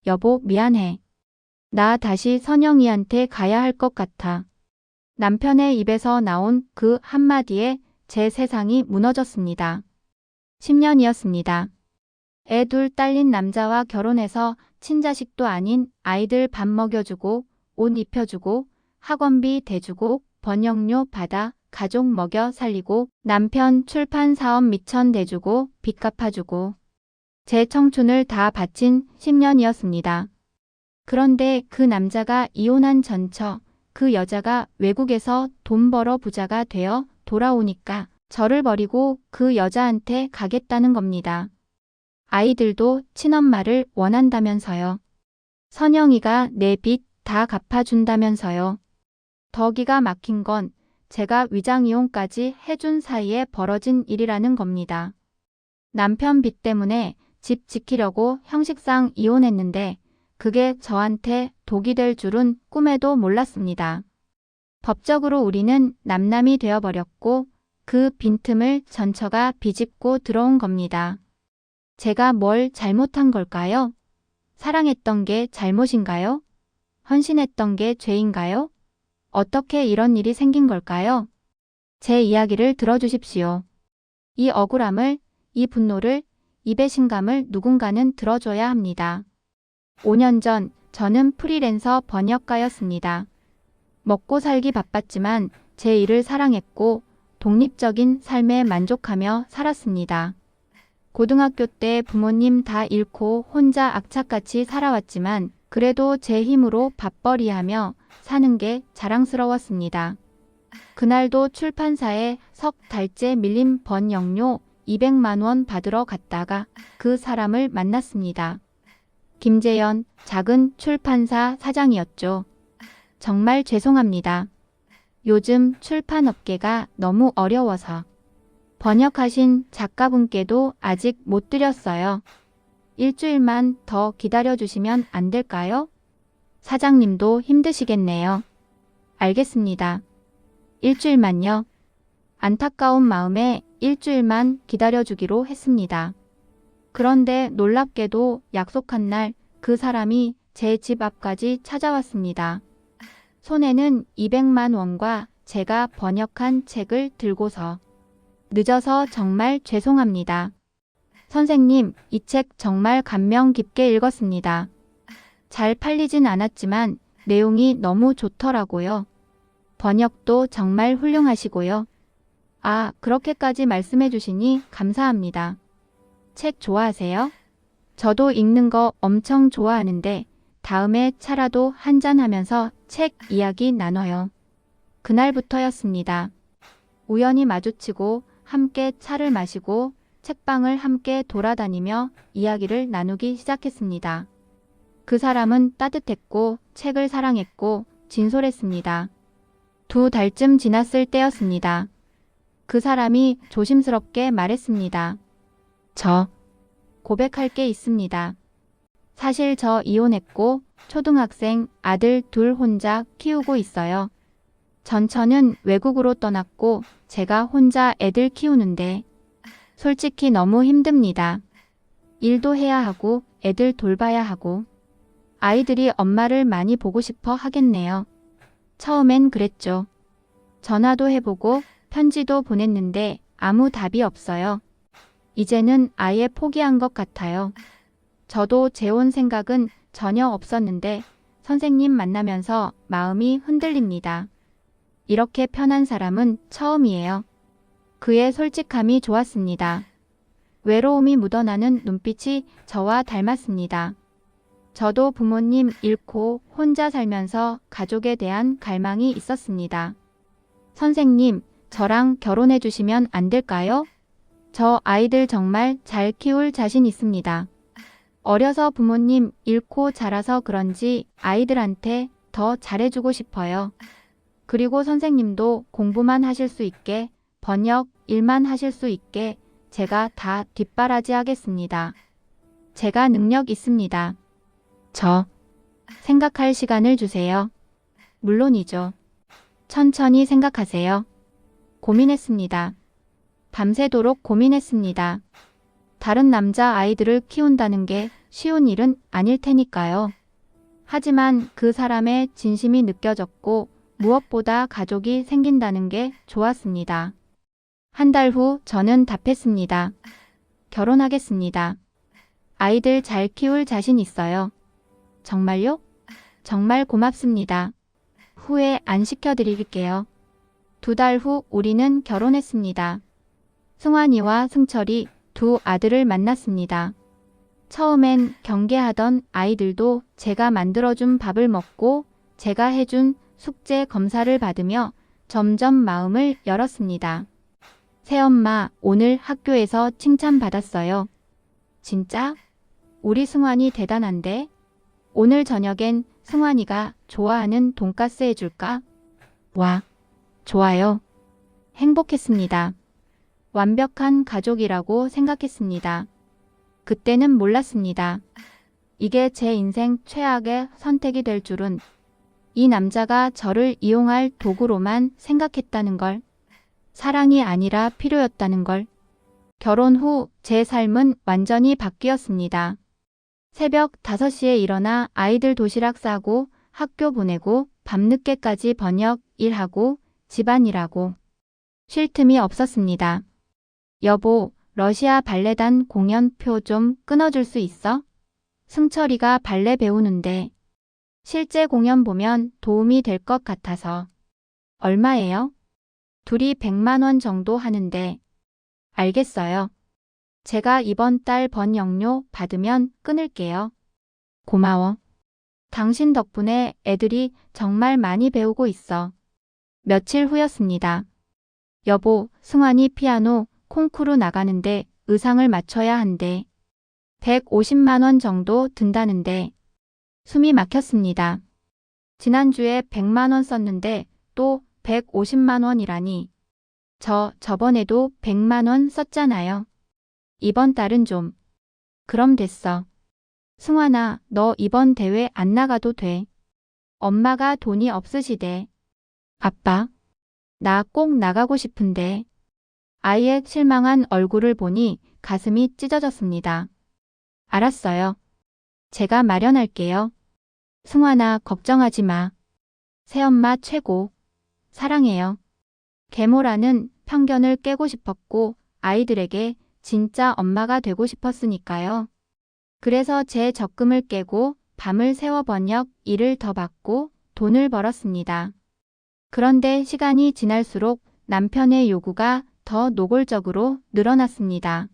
여보, 미안해. 나 다시 선영이한테 가야 할 것 같아. 남편의 입에서 나온 그 한마디에 제 세상이 무너졌습니다. 10년이었습니다. 애 둘 딸린 남자와 결혼해서 친자식도 아닌 아이들 밥 먹여주고 옷 입혀주고 학원비 대주고 번역료 받아 가족 먹여 살리고 남편 출판 사업 미천 대주고 빚 갚아주고 제 청춘을 다 바친 10년이었습니다. 그런데 그 남자가 이혼한 전처 그 여자가 외국에서 돈 벌어 부자가 되어 돌아오니까 저를 버리고 그 여자한테 가겠다는 겁니다. 아이들도 친엄마를 원한다면서요. 선영이가 내 빚 다 갚아준다면서요. 더 기가 막힌 건 제가 위장이혼까지 해준 사이에 벌어진 일이라는 겁니다. 남편 빚 때문에 집 지키려고 형식상 이혼했는데 그게 저한테 독이 될 줄은 꿈에도 몰랐습니다. 법적으로 우리는 남남이 되어버렸고 그 빈틈을 전처가 비집고 들어온 겁니다. 제가 뭘 잘못한 걸까요? 사랑했던 게 잘못인가요? 헌신했던 게 죄인가요? 어떻게 이런 일이 생긴 걸까요? 제 이야기를 들어주십시오. 이 억울함을, 이 분노를, 이 배신감을 누군가는 들어줘야 합니다. 5년 전 저는 프리랜서 번역가였습니다. 먹고 살기 바빴지만 제 일을 사랑했고 독립적인 삶에 만족하며 살았습니다. 고등학교 때 부모님 다 잃고 혼자 악착같이 살아왔지만 그래도 제 힘으로 밥벌이하며 사는 게 자랑스러웠습니다. 그날도 출판사에 석 달째 밀린 번역료 200만 원 받으러 갔다가 그 사람을 만났습니다. 김재현 작은 출판사 사장이었죠. 정말 죄송합니다. 요즘 출판업계가 너무 어려워서 번역하신 작가분께도 아직 못 드렸어요. 일주일만 더 기다려주시면 안 될까요? 사장님도 힘드시겠네요. 알겠습니다. 일주일만요. 안타까운 마음에 일주일만 기다려주기로 했습니다. 그런데 놀랍게도 약속한 날 그 사람이 제 집 앞까지 찾아왔습니다. 손에는 200만 원과 제가 번역한 책을 들고서 늦어서 정말 죄송합니다. 선생님, 이 책 정말 감명 깊게 읽었습니다. 잘 팔리진 않았지만 내용이 너무 좋더라고요. 번역도 정말 훌륭하시고요. 아, 그렇게까지 말씀해 주시니 감사합니다. 책 좋아하세요? 저도 읽는 거 엄청 좋아하는데 다음에 차라도 한잔하면서 책 이야기 나눠요. 그날부터였습니다. 우연히 마주치고 함께 차를 마시고 책방을 함께 돌아다니며 이야기를 나누기 시작했습니다. 그 사람은 따뜻했고 책을 사랑했고 진솔했습니다. 2달쯤 지났을 때였습니다. 그 사람이 조심스럽게 말했습니다. 저 고백할 게 있습니다. 사실 저 이혼했고 초등학생 아들 2 혼자 키우고 있어요. 전처는 외국으로 떠났고 제가 혼자 애들 키우는데 솔직히 너무 힘듭니다. 일도 해야 하고 애들 돌봐야 하고 아이들이 엄마를 많이 보고 싶어 하겠네요. 처음엔 그랬죠. 전화도 해보고 편지도 보냈는데 아무 답이 없어요. 이제는 아예 포기한 것 같아요. 저도 재혼 생각은 전혀 없었는데 선생님 만나면서 마음이 흔들립니다. 이렇게 편한 사람은 처음이에요. 그의 솔직함이 좋았습니다. 외로움이 묻어나는 눈빛이 저와 닮았습니다. 저도 부모님 잃고 혼자 살면서 가족에 대한 갈망이 있었습니다. 선생님, 저랑 결혼해 주시면 안 될까요? 저 아이들 정말 잘 키울 자신 있습니다. 어려서 부모님 잃고 자라서 그런지 아이들한테 더 잘해주고 싶어요. 그리고 선생님도 공부만 하실 수 있게, 번역 일만 하실 수 있게 제가 다 뒷바라지 하겠습니다. 제가 능력 있습니다. 저 생각할 시간을 주세요. 물론이죠. 천천히 생각하세요. 고민했습니다. 밤새도록 고민했습니다. 다른 남자 아이들을 키운다는 게 쉬운 일은 아닐 테니까요. 하지만 그 사람의 진심이 느껴졌고 무엇보다 가족이 생긴다는 게 좋았습니다. 한 달 후 저는 답했습니다. 결혼하겠습니다. 아이들 잘 키울 자신 있어요. 정말요? 정말 고맙습니다. 후회 안 시켜드릴게요. 2달 후 우리는 결혼했습니다. 승환이와 승철이 두 아들을 만났습니다. 처음엔 경계하던 아이들도 제가 만들어준 밥을 먹고 제가 해준 숙제 검사를 받으며 점점 마음을 열었습니다. 새엄마, 오늘 학교에서 칭찬받았어요. 진짜? 우리 승환이 대단한데? 오늘 저녁엔 승환이가 좋아하는 돈가스 해줄까? 와, 좋아요. 행복했습니다. 완벽한 가족이라고 생각했습니다. 그때는 몰랐습니다. 이게 제 인생 최악의 선택이 될 줄은. 이 남자가 저를 이용할 도구로만 생각했다는 걸. 사랑이 아니라 필요였다는 걸. 결혼 후 제 삶은 완전히 바뀌었습니다. 새벽 5시에 일어나 아이들 도시락 싸고 학교 보내고 밤늦게까지 번역 일하고 집안일하고 쉴 틈이 없었습니다. 여보, 러시아 발레단 공연표 좀 끊어줄 수 있어? 승철이가 발레 배우는데 실제 공연 보면 도움이 될 것 같아서. 얼마예요? 둘이 100만 원 정도 하는데. 알겠어요. 제가 이번 달 번역료 받으면 끊을게요. 고마워. 당신 덕분에 애들이 정말 많이 배우고 있어. 며칠 후였습니다. 여보, 승환이 피아노 콩쿠르 나가는데 의상을 맞춰야 한대. 150만 원 정도 든다는데. 숨이 막혔습니다. 지난주에 100만 원 썼는데 또 150만 원이라니. 저번에도 100만 원 썼잖아요. 이번 달은 좀. 그럼 됐어. 승환아, 너 이번 대회 안 나가도 돼. 엄마가 돈이 없으시대. 아빠, 나 꼭 나가고 싶은데. 아이의 실망한 얼굴을 보니 가슴이 찢어졌습니다. 알았어요. 제가 마련할게요. 승환아, 걱정하지 마. 새엄마 최고. 사랑해요. 계모라는 편견을 깨고 싶었고 아이들에게 진짜 엄마가 되고 싶었으니까요. 그래서 제 적금을 깨고 밤을 새워 번역 일을 더 받고 돈을 벌었습니다. 그런데 시간이 지날수록 남편의 요구가 더 노골적으로 늘어났습니다.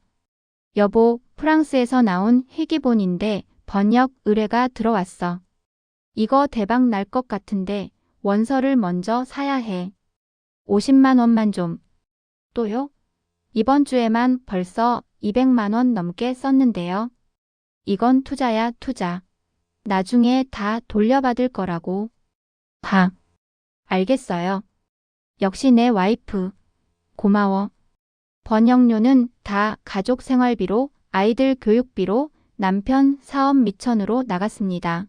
여보, 프랑스에서 나온 희귀본인데 번역 의뢰가 들어왔어. 이거 대박 날 것 같은데 원서를 먼저 사야 해. 50만 원만 좀. 또요? 이번 주에만 벌써 200만 원 넘게 썼는데요. 이건 투자야, 투자. 나중에 다 돌려받을 거라고. 알겠어요. 역시 내 와이프. 고마워. 번역료는 다 가족 생활비로, 아이들 교육비로, 남편 사업 미천으로 나갔습니다.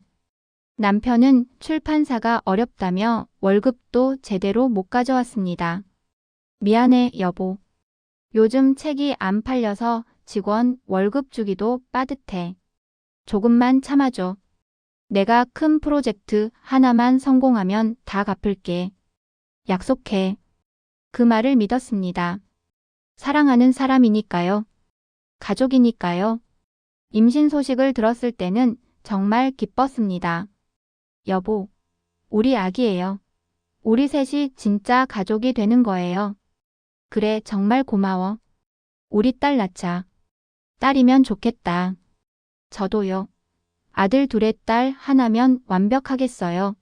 남편은 출판사가 어렵다며 월급도 제대로 못 가져왔습니다. 미안해, 여보. 요즘 책이 안 팔려서 직원 월급 주기도 빠듯해. 조금만 참아줘. 내가 큰 프로젝트 하나만 성공하면 다 갚을게. 약속해. 그 말을 믿었습니다. 사랑하는 사람이니까요. 가족이니까요. 임신 소식을 들었을 때는 정말 기뻤습니다. 여보, 우리 아기예요. 우리 셋이 진짜 가족이 되는 거예요. 그래, 정말 고마워. 우리 딸 낳자. 딸이면 좋겠다. 저도요. 아들 둘의 딸 하나면 완벽하겠어요.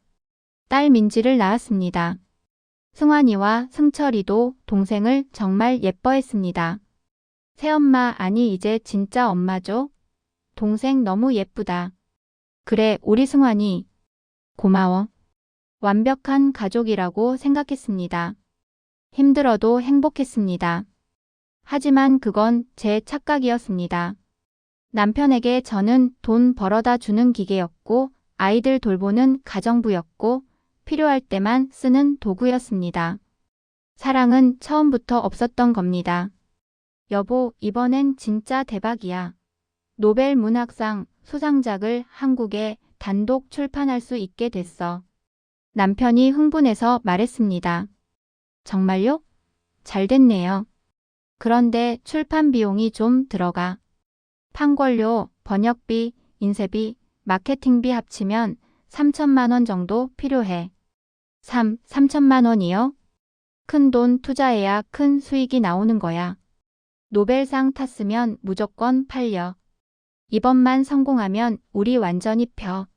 딸 민지를 낳았습니다. 승환이와 승철이도 동생을 정말 예뻐했습니다. 새엄마, 아니 이제 진짜 엄마죠? 동생 너무 예쁘다. 그래, 우리 승환이. 고마워. 완벽한 가족이라고 생각했습니다. 힘들어도 행복했습니다. 하지만 그건 제 착각이었습니다. 남편에게 저는 돈 벌어다 주는 기계였고 아이들 돌보는 가정부였고 필요할 때만 쓰는 도구였습니다. 사랑은 처음부터 없었던 겁니다. 여보, 이번엔 진짜 대박이야. 노벨 문학상 수상작을 한국에 단독 출판할 수 있게 됐어. 남편이 흥분해서 말했습니다. 정말요? 잘 됐네요. 그런데 출판 비용이 좀 들어가. 판권료, 번역비, 인쇄비, 마케팅비 합치면 3천만 원 정도 필요해. 3천만 원이요? 큰 돈 투자해야 큰 수익이 나오는 거야. 노벨상 탔으면 무조건 팔려. 이번만 성공하면 우리 완전히 펴.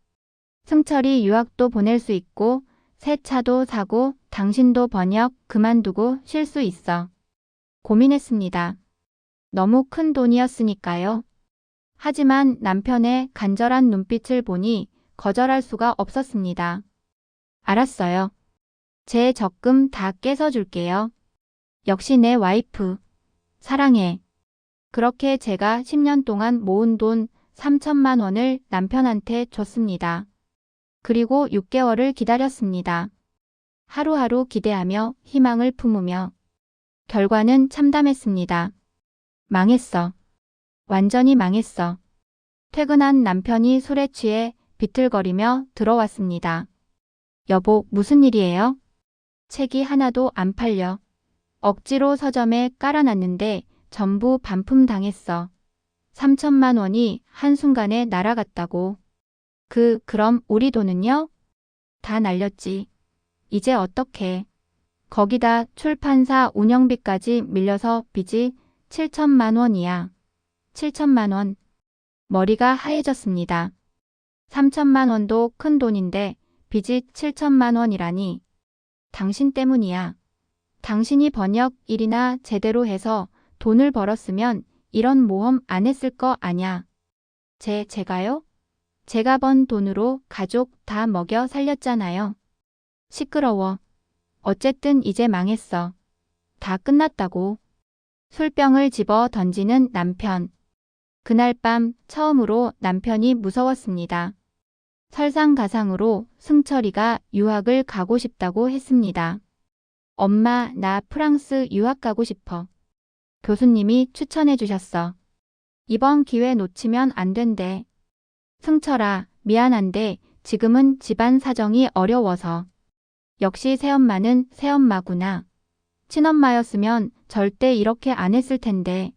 승철이 유학도 보낼 수 있고 새 차도 사고 당신도 번역 그만두고 쉴 수 있어. 고민했습니다. 너무 큰 돈이었으니까요. 하지만 남편의 간절한 눈빛을 보니 거절할 수가 없었습니다. 알았어요. 제 적금 다 깨서 줄게요. 역시 내 와이프. 사랑해. 그렇게 제가 10년 동안 모은 돈 3천만 원을 남편한테 줬습니다. 그리고 6개월을 기다렸습니다. 하루하루 기대하며 희망을 품으며. 결과는 참담했습니다. 망했어. 완전히 망했어. 퇴근한 남편이 술에 취해 비틀거리며 들어왔습니다. 여보, 무슨 일이에요? 책이 하나도 안 팔려. 억지로 서점에 깔아놨는데 전부 반품당했어. 3천만 원이 한순간에 날아갔다고. 그럼 우리 돈은요? 다 날렸지. 이제 어떡해. 거기다 출판사 운영비까지 밀려서 빚이 7천만 원이야. 7천만 원. 머리가 하얘졌습니다. 3천만 원도 큰 돈인데 빚이 7천만 원이라니. 당신 때문이야. 당신이 번역 일이나 제대로 해서 돈을 벌었으면 이런 모험 안 했을 거 아냐. 제가요? 제가 번 돈으로 가족 다 먹여 살렸잖아요. 시끄러워. 어쨌든 이제 망했어. 다 끝났다고. 술병을 집어 던지는 남편. 그날 밤 처음으로 남편이 무서웠습니다. 설상가상으로 승철이가 유학을 가고 싶다고 했습니다. 엄마, 나 프랑스 유학 가고 싶어. 교수님이 추천해 주셨어. 이번 기회 놓치면 안 된대. 승철아, 미안한데 지금은 집안 사정이 어려워서. 역시 새엄마는 새엄마구나. 친엄마였으면 절대 이렇게 안 했을 텐데.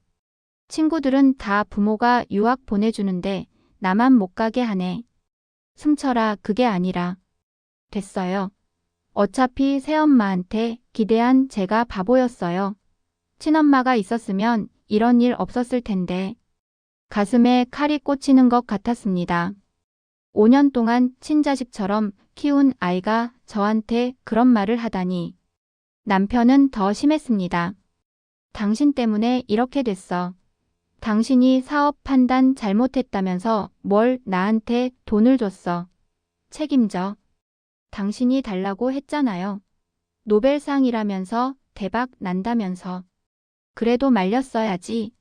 친구들은 다 부모가 유학 보내주는데 나만 못 가게 하네. 승철아, 그게 아니라. 됐어요. 어차피 새엄마한테 기대한 제가 바보였어요. 친엄마가 있었으면 이런 일 없었을 텐데. 가슴에 칼이 꽂히는 것 같았습니다. 5년 동안 친자식처럼 키운 아이가 저한테 그런 말을 하다니. 남편은 더 심했습니다. 당신 때문에 이렇게 됐어. 당신이 사업 판단 잘못했다면서 뭘 나한테 돈을 줬어. 책임져. 당신이 달라고 했잖아요. 노벨상이라면서 대박 난다면서. 그래도 말렸어야지.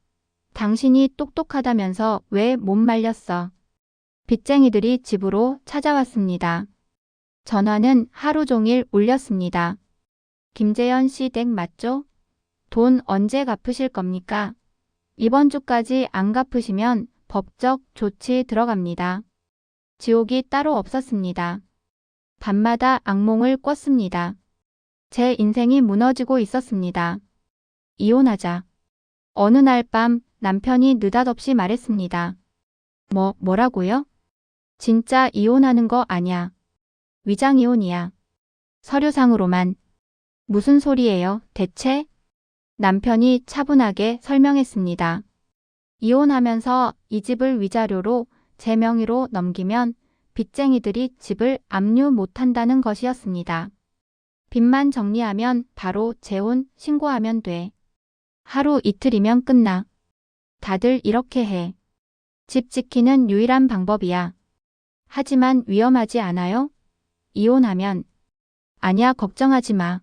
당신이 똑똑하다면서 왜 못 말렸어. 빚쟁이들이 집으로 찾아왔습니다. 전화는 하루 종일 울렸습니다. 김재현 씨 댁 맞죠? 돈 언제 갚으실 겁니까? 이번 주까지 안 갚으시면 법적 조치 들어갑니다. 지옥이 따로 없었습니다. 밤마다 악몽을 꿨습니다. 제 인생이 무너지고 있었습니다. 이혼하자. 어느 날 밤 남편이 느닷없이 말했습니다. 뭐라고요? 진짜 이혼하는 거 아냐. 위장이혼이야. 서류상으로만. 무슨 소리예요, 대체? 남편이 차분하게 설명했습니다. 이혼하면서 이 집을 위자료로 제 명의로 넘기면 빚쟁이들이 집을 압류 못한다는 것이었습니다. 빚만 정리하면 바로 재혼 신고하면 돼. 하루 이틀이면 끝나. 다들 이렇게 해. 집 지키는 유일한 방법이야. 하지만 위험하지 않아요? 이혼하면. 아니야, 걱정하지 마.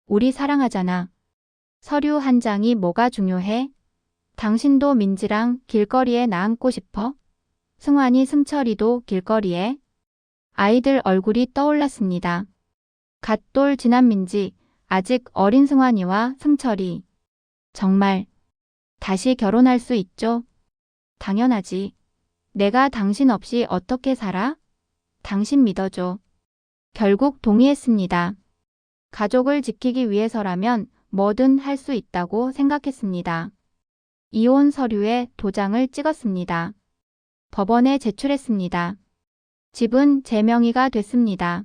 우리 사랑하잖아. 서류 한 장이 뭐가 중요해? 당신도 민지랑 길거리에 나앉고 싶어? 승환이 승철이도 길거리에? 아이들 얼굴이 떠올랐습니다. 갓돌 지난 민지, 아직 어린 승환이와 승철이. 정말 다시 결혼할 수 있죠? 당연하지. 내가 당신 없이 어떻게 살아? 당신 믿어줘. 결국 동의했습니다. 가족을 지키기 위해서라면 뭐든 할 수 있다고 생각했습니다. 이혼 서류에 도장을 찍었습니다. 법원에 제출했습니다. 집은 제 명의가 됐습니다.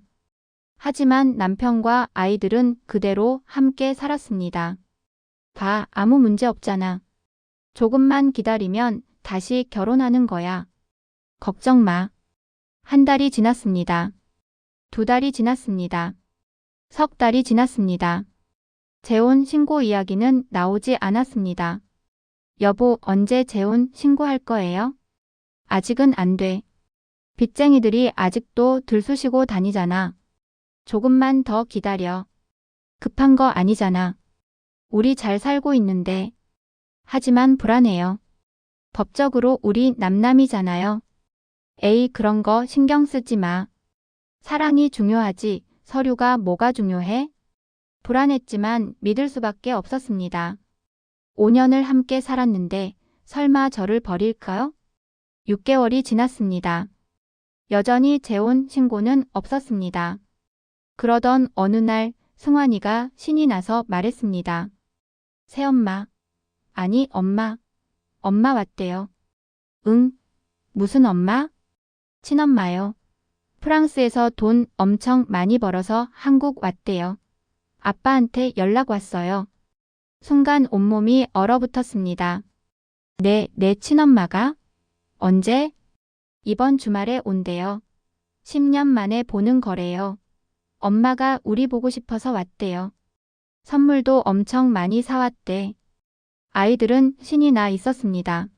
하지만 남편과 아이들은 그대로 함께 살았습니다. 봐, 아무 문제 없잖아. 조금만 기다리면 다시 결혼하는 거야. 걱정 마. 한 달이 지났습니다. 두 달이 지났습니다. 석 달이 지났습니다. 재혼 신고 이야기는 나오지 않았습니다. 여보, 언제 재혼 신고할 거예요? 아직은 안 돼. 빚쟁이들이 아직도 들쑤시고 다니잖아. 조금만 더 기다려. 급한 거 아니잖아. 우리 잘 살고 있는데. 하지만 불안해요. 법적으로 우리 남남이잖아요. 에이, 그런 거 신경 쓰지 마. 사랑이 중요하지. 서류가 뭐가 중요해? 불안했지만 믿을 수밖에 없었습니다. 5년을 함께 살았는데 설마 저를 버릴까요? 6개월이 지났습니다. 여전히 재혼 신고는 없었습니다. 그러던 어느 날 승환이가 신이 나서 말했습니다. 새엄마. 아니, 엄마. 엄마 왔대요. 응? 무슨 엄마? 친엄마요. 프랑스에서 돈 엄청 많이 벌어서 한국 왔대요. 아빠한테 연락 왔어요. 순간 온몸이 얼어붙었습니다. 내 친엄마가? 언제? 이번 주말에 온대요. 10년 만에 보는 거래요. 엄마가 우리 보고 싶어서 왔대요. 선물도 엄청 많이 사왔대. 아이들은 신이 나 있었습니다.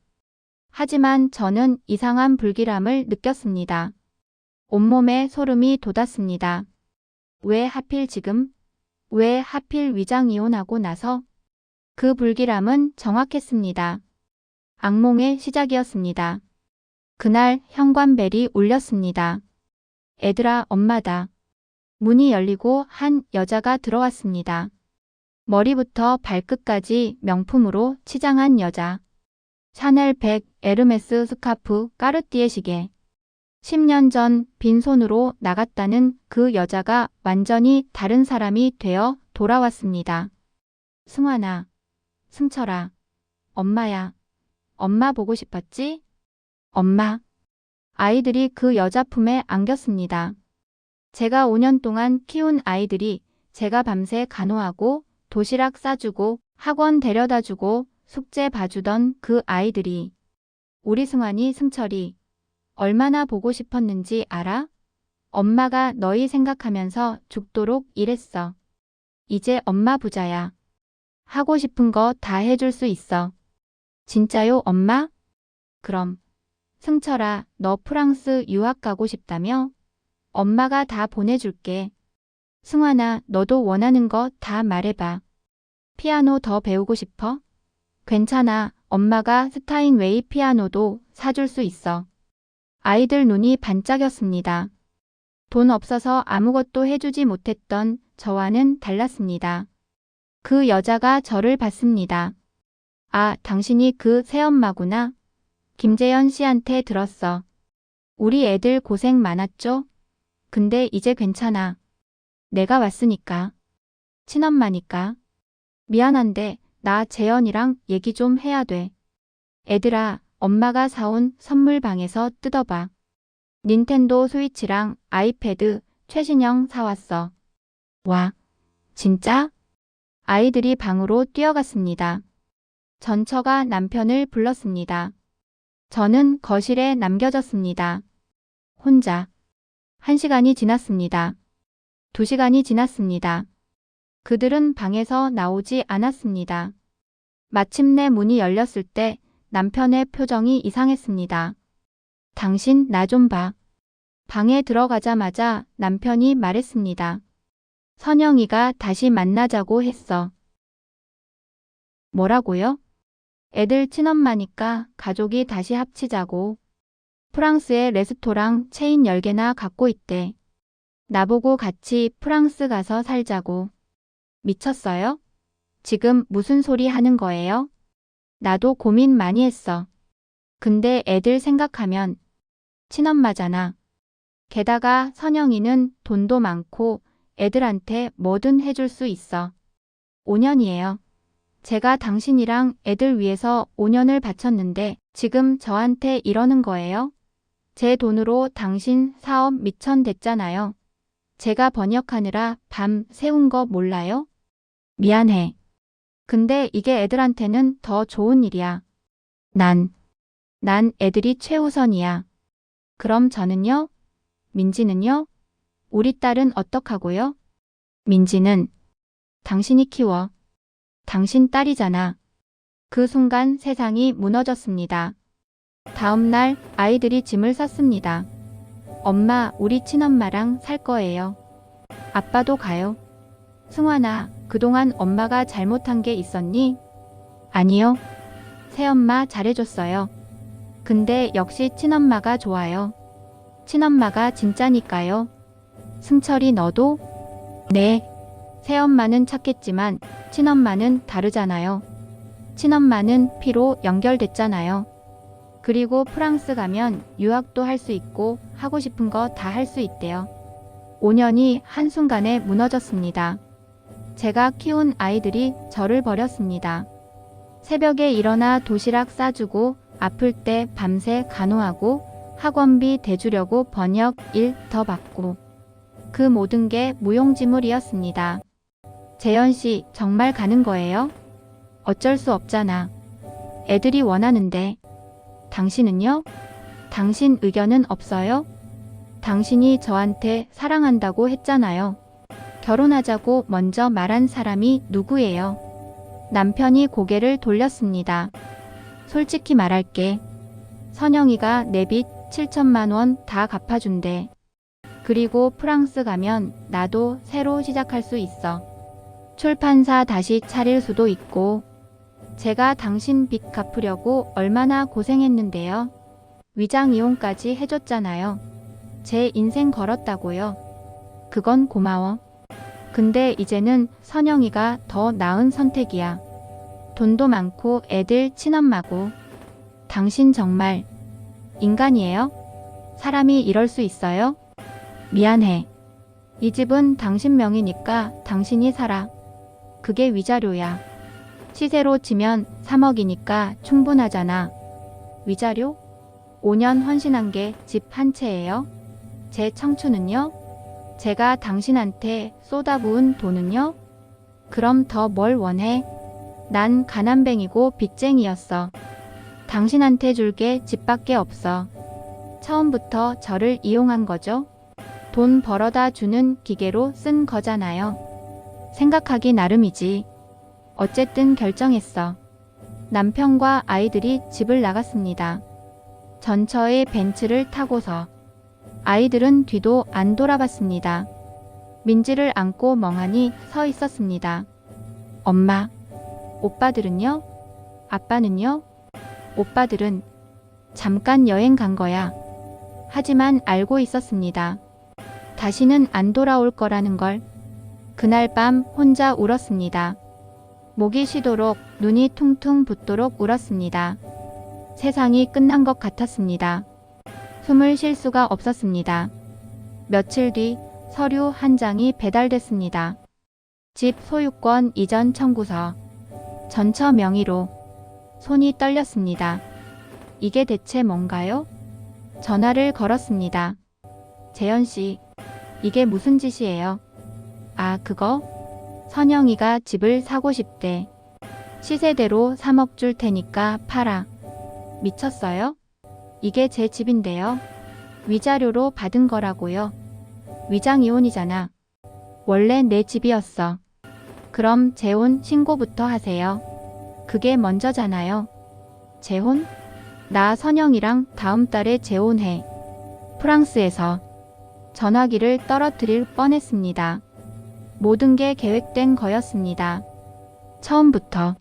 하지만 저는 이상한 불길함을 느꼈습니다. 온몸에 소름이 돋았습니다. 왜 하필 지금? 왜 하필 위장 이혼하고 나서? 그 불길함은 정확했습니다. 악몽의 시작이었습니다. 그날 현관벨이 울렸습니다. 애들아, 엄마다. 문이 열리고 한 여자가 들어왔습니다. 머리부터 발끝까지 명품으로 치장한 여자. 샤넬 백, 에르메스 스카프, 까르띠에 시계. 10년 전 빈손으로 나갔다는 그 여자가 완전히 다른 사람이 되어 돌아왔습니다. 승환아, 승철아, 엄마야. 엄마 보고 싶었지? 엄마. 아이들이 그 여자 품에 안겼습니다. 제가 5년 동안 키운 아이들이 제가 밤새 간호하고 도시락 싸주고 학원 데려다주고 숙제 봐주던 그 아이들이 우리 승환이 승철이 얼마나 보고 싶었는지 알아? 엄마가 너희 생각하면서 죽도록 일했어. 이제 엄마 부자야. 하고 싶은 거 다 해줄 수 있어. 진짜요, 엄마? 그럼. 승철아, 너 프랑스 유학 가고 싶다며? 엄마가 다 보내줄게. 승환아, 너도 원하는 거 다 말해봐. 피아노 더 배우고 싶어? 괜찮아. 엄마가 스타인웨이 피아노도 사줄 수 있어. 아이들 눈이 반짝였습니다. 돈 없어서 아무것도 해주지 못했던 저와는 달랐습니다. 그 여자가 저를 봤습니다. 아, 당신이 그 새엄마구나. 김재현 씨한테 들었어. 우리 애들 고생 많았죠? 근데 이제 괜찮아. 내가 왔으니까. 친엄마니까. 미안한데 나 재현이랑 얘기 좀 해야 돼. 애들아, 엄마가 사온 선물 방에서 뜯어봐. 닌텐도 스위치랑 아이패드 최신형 사왔어. 와, 진짜? 아이들이 방으로 뛰어갔습니다. 전처가 남편을 불렀습니다. 저는 거실에 남겨졌습니다. 혼자. 1시간이 지났습니다. 2시간이 지났습니다. 그들은 방에서 나오지 않았습니다. 마침내 문이 열렸을 때 남편의 표정이 이상했습니다. 당신 나 좀 봐. 방에 들어가자마자 남편이 말했습니다. 선영이가 다시 만나자고 했어. 뭐라고요? 애들 친엄마니까 가족이 다시 합치자고. 프랑스에 레스토랑 체인 10개나 갖고 있대. 나보고 같이 프랑스 가서 살자고. 미쳤어요? 지금 무슨 소리 하는 거예요? 나도 고민 많이 했어. 근데 애들 생각하면 친엄마잖아. 게다가 선영이는 돈도 많고 애들한테 뭐든 해줄 수 있어. 5년이에요. 제가 당신이랑 애들 위해서 5년을 바쳤는데 지금 저한테 이러는 거예요? 제 돈으로 당신 사업 미천됐잖아요. 제가 번역하느라 밤 새운 거 몰라요? 미안해. 근데 이게 애들한테는 더 좋은 일이야. 난 애들이 최우선이야. 그럼 저는요? 민지는요? 우리 딸은 어떡하고요? 민지는 당신이 키워. 당신 딸이잖아. 그 순간 세상이 무너졌습니다. 다음 날 아이들이 짐을 쌌습니다. 엄마, 우리 친엄마랑 살 거예요. 아빠도 가요. 승환아, 그동안 엄마가 잘못한 게 있었니? 아니요. 새엄마 잘해줬어요. 근데 역시 친엄마가 좋아요. 친엄마가 진짜니까요. 승철이 너도? 네. 새엄마는 착했지만 친엄마는 다르잖아요. 친엄마는 피로 연결됐잖아요. 그리고 프랑스 가면 유학도 할 수 있고 하고 싶은 거 다 할 수 있대요. 5년이 한순간에 무너졌습니다. 제가 키운 아이들이 저를 버렸습니다. 새벽에 일어나 도시락 싸주고 아플 때 밤새 간호하고 학원비 대주려고 번역 일 더 받고 그 모든 게 무용지물이었습니다. 재현 씨, 정말 가는 거예요? 어쩔 수 없잖아. 애들이 원하는데. 당신은요? 당신 의견은 없어요? 당신이 저한테 사랑한다고 했잖아요. 결혼하자고 먼저 말한 사람이 누구예요? 남편이 고개를 돌렸습니다. 솔직히 말할게. 선영이가 내 빚 7천만 원 다 갚아준대. 그리고 프랑스 가면 나도 새로 시작할 수 있어. 출판사 다시 차릴 수도 있고. 제가 당신 빚 갚으려고 얼마나 고생했는데요. 위장 이혼까지 해줬잖아요. 제 인생 걸었다고요. 그건 고마워. 근데 이제는 선영이가 더 나은 선택이야. 돈도 많고 애들 친엄마고. 당신 정말 인간이에요? 사람이 이럴 수 있어요? 미안해. 이 집은 당신 명의니까 당신이 살아. 그게 위자료야. 시세로 치면 3억이니까 충분하잖아. 위자료? 5년 헌신한 게 집 한 채예요? 제 청춘은요? 제가 당신한테 쏟아부은 돈은요? 그럼 더 뭘 원해? 난 가난뱅이고 빚쟁이였어. 당신한테 줄 게 집밖에 없어. 처음부터 저를 이용한 거죠? 돈 벌어다 주는 기계로 쓴 거잖아요. 생각하기 나름이지. 어쨌든 결정했어. 남편과 아이들이 집을 나갔습니다. 전처의 벤츠를 타고서. 아이들은 뒤도 안 돌아봤습니다. 민지를 안고 멍하니 서 있었습니다. 엄마, 오빠들은요? 아빠는요? 오빠들은 잠깐 여행 간 거야. 하지만 알고 있었습니다. 다시는 안 돌아올 거라는 걸. 그날 밤 혼자 울었습니다. 목이 쉬도록 눈이 퉁퉁 붓도록 울었습니다. 세상이 끝난 것 같았습니다. 숨을 쉴 수가 없었습니다. 며칠 뒤 서류 한 장이 배달됐습니다. 집 소유권 이전 청구서. 전처 명의로. 손이 떨렸습니다. 이게 대체 뭔가요? 전화를 걸었습니다. 재현 씨, 이게 무슨 짓이에요? 아, 그거? 선영이가 집을 사고 싶대. 시세대로 3억 줄 테니까 팔아. 미쳤어요? 이게 제 집인데요. 위자료로 받은 거라고요. 위장 이혼이잖아. 원래 내 집이었어. 그럼 재혼 신고부터 하세요. 그게 먼저잖아요. 재혼? 나 선영이랑 다음 달에 재혼해. 프랑스에서. 전화기를 떨어뜨릴 뻔했습니다. 모든 게 계획된 거였습니다. 처음부터.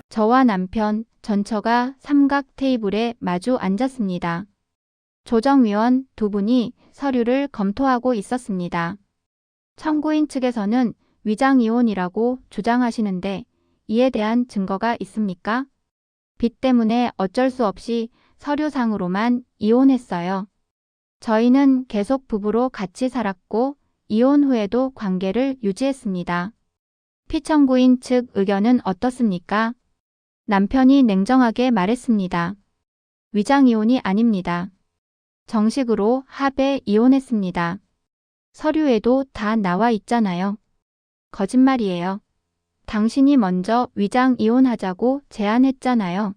저와 남편, 전처가 삼각 테이블에 마주 앉았습니다. 조정위원 두 분이 서류를 검토하고 있었습니다. 청구인 측에서는 위장이혼이라고 주장하시는데 이에 대한 증거가 있습니까? 빚 때문에 어쩔 수 없이 서류상으로만 이혼했어요. 저희는 계속 부부로 같이 살았고 이혼 후에도 관계를 유지했습니다. 피청구인 측 의견은 어떻습니까? 남편이 냉정하게 말했습니다. 위장이혼이 아닙니다. 정식으로 합의 이혼했습니다. 서류에도 다 나와 있잖아요. 거짓말이에요. 당신이 먼저 위장 이혼하자고 제안했잖아요.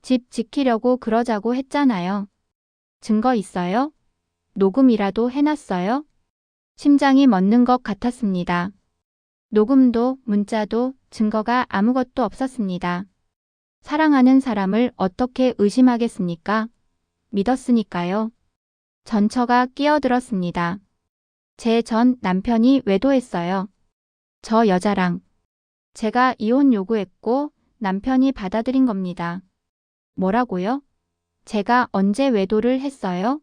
집 지키려고 그러자고 했잖아요. 증거 있어요? 녹음이라도 해놨어요? 심장이 멎는 것 같았습니다. 녹음도 문자도 증거가 아무것도 없었습니다. 사랑하는 사람을 어떻게 의심하겠습니까? 믿었으니까요. 전처가 끼어들었습니다. 제 전 남편이 외도했어요. 저 여자랑. 제가 이혼 요구했고 남편이 받아들인 겁니다. 뭐라고요? 제가 언제 외도를 했어요?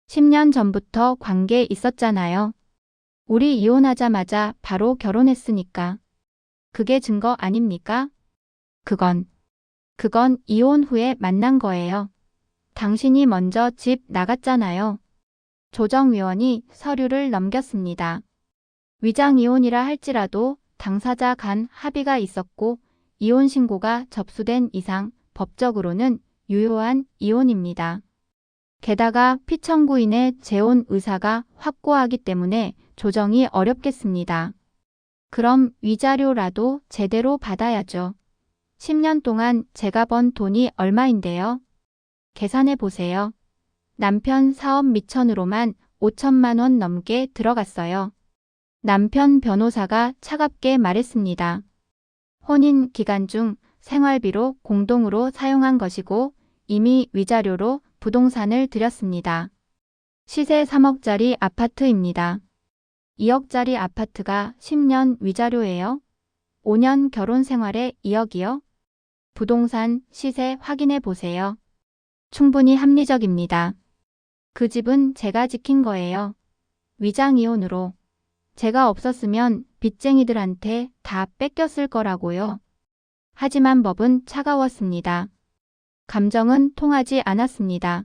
10년 전부터 관계 있었잖아요. 우리 이혼하자마자 바로 결혼했으니까. 그게 증거 아닙니까? 그건 이혼 후에 만난 거예요. 당신이 먼저 집 나갔잖아요. 조정위원이 서류를 넘겼습니다. 위장이혼이라 할지라도 당사자 간 합의가 있었고 이혼 신고가 접수된 이상 법적으로는 유효한 이혼입니다. 게다가 피청구인의 재혼 의사가 확고하기 때문에 조정이 어렵겠습니다. 그럼 위자료라도 제대로 받아야죠. 10년 동안 제가 번 돈이 얼마인데요? 계산해 보세요. 남편 사업 미천으로만 5천만 원 넘게 들어갔어요. 남편 변호사가 차갑게 말했습니다. 혼인 기간 중 생활비로 공동으로 사용한 것이고 이미 위자료로 부동산을 들였습니다. 시세 3억짜리 아파트입니다. 2억짜리 아파트가 10년 위자료예요. 5년 결혼 생활에 2억이요? 부동산 시세 확인해 보세요. 충분히 합리적입니다. 그 집은 제가 지킨 거예요. 위장이혼으로. 제가 없었으면 빚쟁이들한테 다 뺏겼을 거라고요. 하지만 법은 차가웠습니다. 감정은 통하지 않았습니다.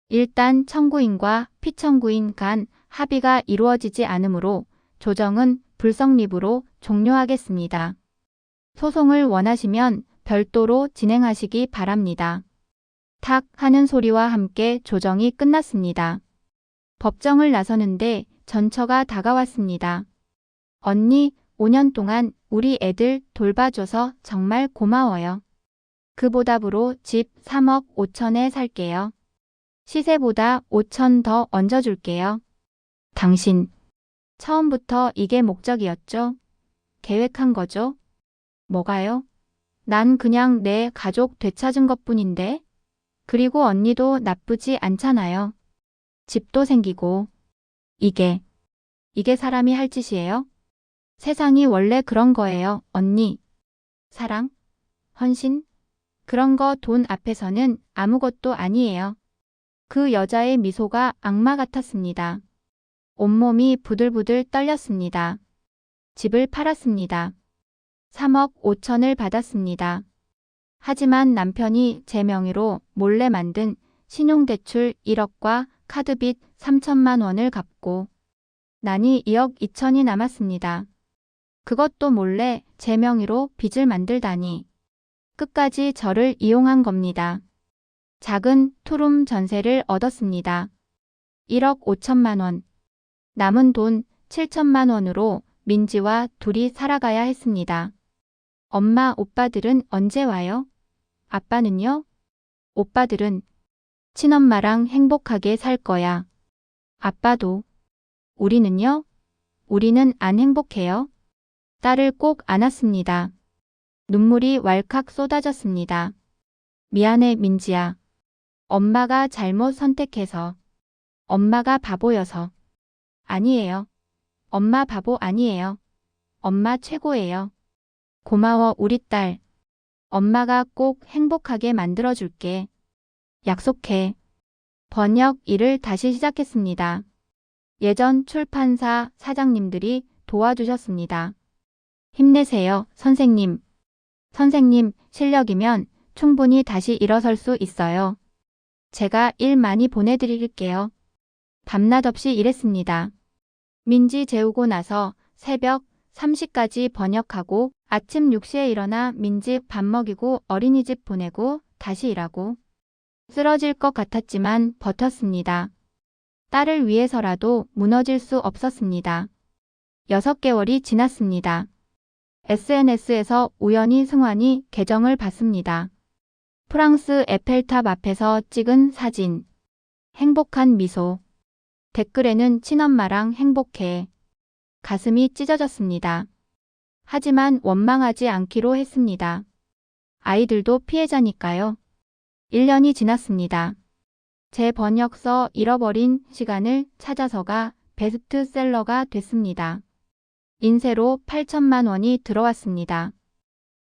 일단 청구인과 피청구인 간 합의가 이루어지지 않으므로 조정은 불성립으로 종료하겠습니다. 소송을 원하시면 별도로 진행하시기 바랍니다. 탁 하는 소리와 함께 조정이 끝났습니다. 법정을 나서는데 전처가 다가왔습니다. 언니, 5년 동안 우리 애들 돌봐줘서 정말 고마워요. 그 보답으로 집 3억 5천에 살게요. 시세보다 5천 더 얹어줄게요. 당신, 처음부터 이게 목적이었죠? 계획한 거죠? 뭐가요? 난 그냥 내 가족 되찾은 것뿐인데? 그리고 언니도 나쁘지 않잖아요. 집도 생기고. 이게 사람이 할 짓이에요? 세상이 원래 그런 거예요, 언니. 사랑? 헌신? 그런 거 돈 앞에서는 아무것도 아니에요. 그 여자의 미소가 악마 같았습니다. 온몸이 부들부들 떨렸습니다. 집을 팔았습니다. 3억 5천을 받았습니다. 하지만 남편이 제 명의로 몰래 만든 신용대출 1억과 카드빚 3천만 원을 갚고 난이 2억 2천이 남았습니다. 그것도 몰래 제 명의로 빚을 만들다니. 끝까지 저를 이용한 겁니다. 작은 투룸 전세를 얻었습니다. 1억 5천만 원. 남은 돈 7천만 원으로 민지와 둘이 살아가야 했습니다. 엄마, 오빠들은 언제 와요? 아빠는요? 오빠들은 친엄마랑 행복하게 살 거야. 아빠도. 우리는요? 우리는 안 행복해요. 딸을 꼭 안았습니다. 눈물이 왈칵 쏟아졌습니다. 미안해, 민지야. 엄마가 잘못 선택해서. 엄마가 바보여서. 아니에요. 엄마 바보 아니에요. 엄마 최고예요. 고마워, 우리 딸. 엄마가 꼭 행복하게 만들어줄게. 약속해. 번역 일을 다시 시작했습니다. 예전 출판사 사장님들이 도와주셨습니다. 힘내세요, 선생님. 선생님, 실력이면 충분히 다시 일어설 수 있어요. 제가 일 많이 보내드릴게요. 밤낮 없이 일했습니다. 민지 재우고 나서 새벽 3시까지 번역하고 아침 6시에 일어나 민지 밥 먹이고 어린이집 보내고 다시 일하고 쓰러질 것 같았지만 버텼습니다. 딸을 위해서라도 무너질 수 없었습니다. 6개월이 지났습니다. SNS에서 우연히 승환이 계정을 봤습니다. 프랑스 에펠탑 앞에서 찍은 사진. 행복한 미소. 댓글에는 친엄마랑 행복해. 가슴이 찢어졌습니다. 하지만 원망하지 않기로 했습니다. 아이들도 피해자니까요. 1년이 지났습니다. 제 번역서 잃어버린 시간을 찾아서가 베스트셀러가 됐습니다. 인쇄로 8천만 원이 들어왔습니다.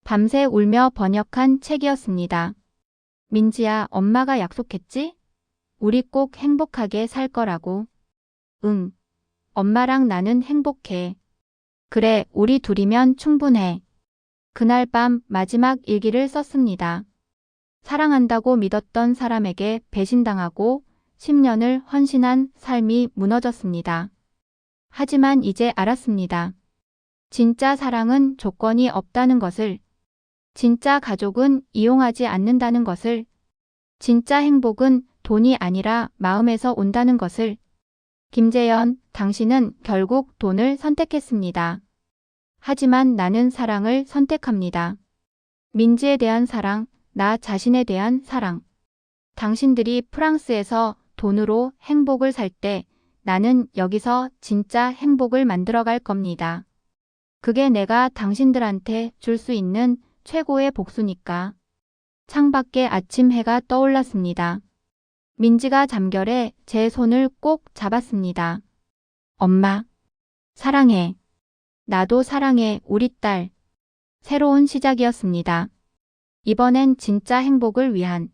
밤새 울며 번역한 책이었습니다. 민지야, 엄마가 약속했지? 우리 꼭 행복하게 살 거라고. 응. 엄마랑 나는 행복해. 그래, 우리 둘이면 충분해. 그날 밤 마지막 일기를 썼습니다. 사랑한다고 믿었던 사람에게 배신당하고 10년을 헌신한 삶이 무너졌습니다. 하지만 이제 알았습니다. 진짜 사랑은 조건이 없다는 것을, 진짜 가족은 이용하지 않는다는 것을, 진짜 행복은 돈이 아니라 마음에서 온다는 것을. 김재현, 당신은 결국 돈을 선택했습니다. 하지만 나는 사랑을 선택합니다. 민지에 대한 사랑, 나 자신에 대한 사랑. 당신들이 프랑스에서 돈으로 행복을 살 때 나는 여기서 진짜 행복을 만들어갈 겁니다. 그게 내가 당신들한테 줄 수 있는 최고의 복수니까. 창밖에 아침 해가 떠올랐습니다. 민지가 잠결에 제 손을 꼭 잡았습니다. 엄마, 사랑해. 나도 사랑해, 우리 딸. 새로운 시작이었습니다. 이번엔 진짜 행복을 위한